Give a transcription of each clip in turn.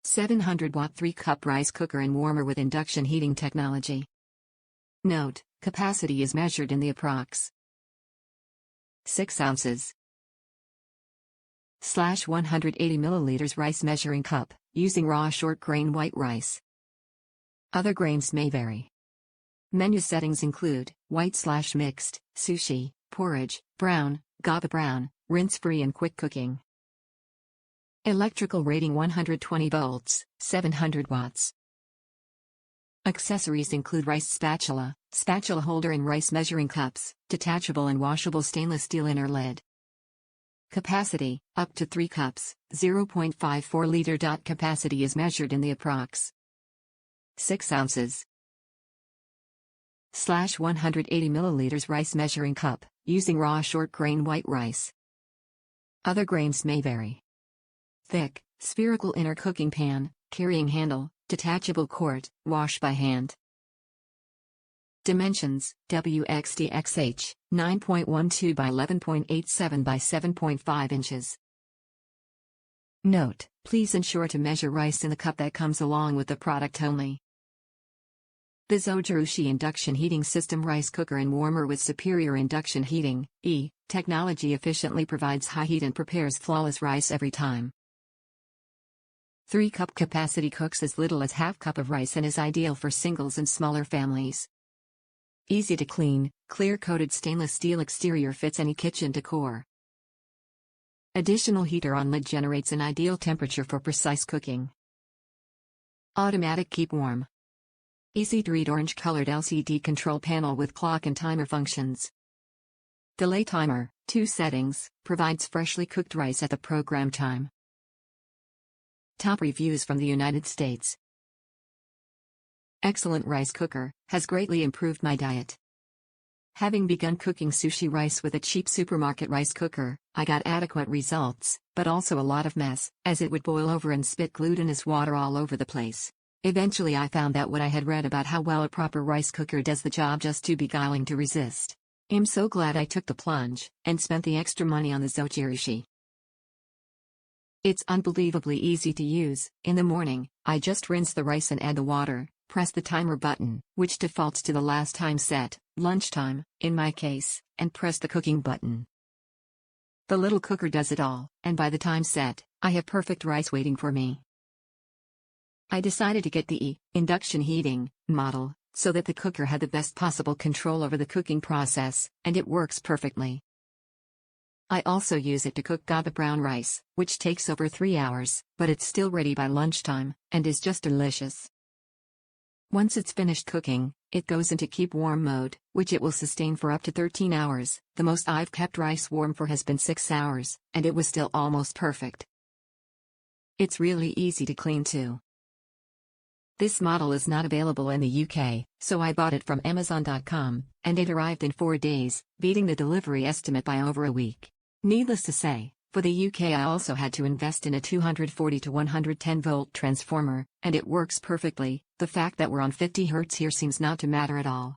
700-watt 3-cup rice cooker and warmer with induction heating technology. Note: capacity is measured in the approx. 6 ounces. /180 milliliters rice measuring cup, using raw short grain white rice. Other grains may vary. Menu settings include white/mixed, sushi, porridge, brown, GABA brown, rinse-free and quick cooking. Electrical rating 120 volts, 700 watts. Accessories include rice spatula, spatula holder and rice measuring cups, detachable and washable stainless steel inner lid. Capacity, up to 3 cups, 0.54 liter.Capacity is measured in the approx. 6 ounces. /180 milliliters rice measuring cup, using raw short grain white rice. Other grains may vary. Thick, spherical inner cooking pan, carrying handle, detachable quart, wash by hand. Dimensions: WXDXH, 9.12 by 11.87 by 7.5 inches. Note: please ensure to measure rice in the cup that comes along with the product only. The Zojirushi Induction Heating System rice cooker and warmer with superior induction heating technology efficiently provides high heat and prepares flawless rice every time. 3-cup capacity cooks as little as half cup of rice and is ideal for singles and smaller families. Easy to clean, clear-coated stainless steel exterior fits any kitchen decor. Additional heater on lid generates an ideal temperature for precise cooking. Automatic keep warm. Easy to read orange-colored LCD control panel with clock and timer functions. Delay timer, 2 settings, provides freshly cooked rice at the program time. Top reviews from the United States. Excellent rice cooker, has greatly improved my diet. Having begun cooking sushi rice with a cheap supermarket rice cooker, I got adequate results, but also a lot of mess, as it would boil over and spit glutinous water all over the place. Eventually I found that what I had read about how well a proper rice cooker does the job just too beguiling to resist. I'm so glad I took the plunge, and spent the extra money on the Zojirushi. It's unbelievably easy to use. In the morning, I just rinse the rice and add the water, press the timer button, which defaults to the last time set, lunchtime, in my case, and press the cooking button. The little cooker does it all, and by the time set, I have perfect rice waiting for me. I decided to get the induction heating model, so that the cooker had the best possible control over the cooking process, and it works perfectly. I also use it to cook GABA brown rice, which takes over 3 hours, but it's still ready by lunchtime, and is just delicious. Once it's finished cooking, it goes into keep warm mode, which it will sustain for up to 13 hours. The most I've kept rice warm for has been 6 hours, and it was still almost perfect. It's really easy to clean too. This model is not available in the UK, so I bought it from Amazon.com, and it arrived in 4 days, beating the delivery estimate by over a week. Needless to say, for the UK I also had to invest in a 240 to 110 volt transformer, and it works perfectly. The fact that we're on 50 Hz here seems not to matter at all.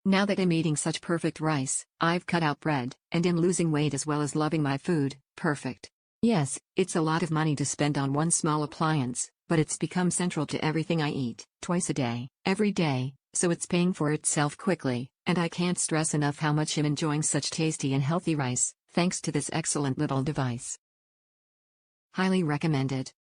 Now that I'm eating such perfect rice, I've cut out bread, and am losing weight as well as loving my food. Perfect. Yes, it's a lot of money to spend on one small appliance, but it's become central to everything I eat, twice a day, every day, so it's paying for itself quickly, and I can't stress enough how much I'm enjoying such tasty and healthy rice, thanks to this excellent little device. Highly recommended.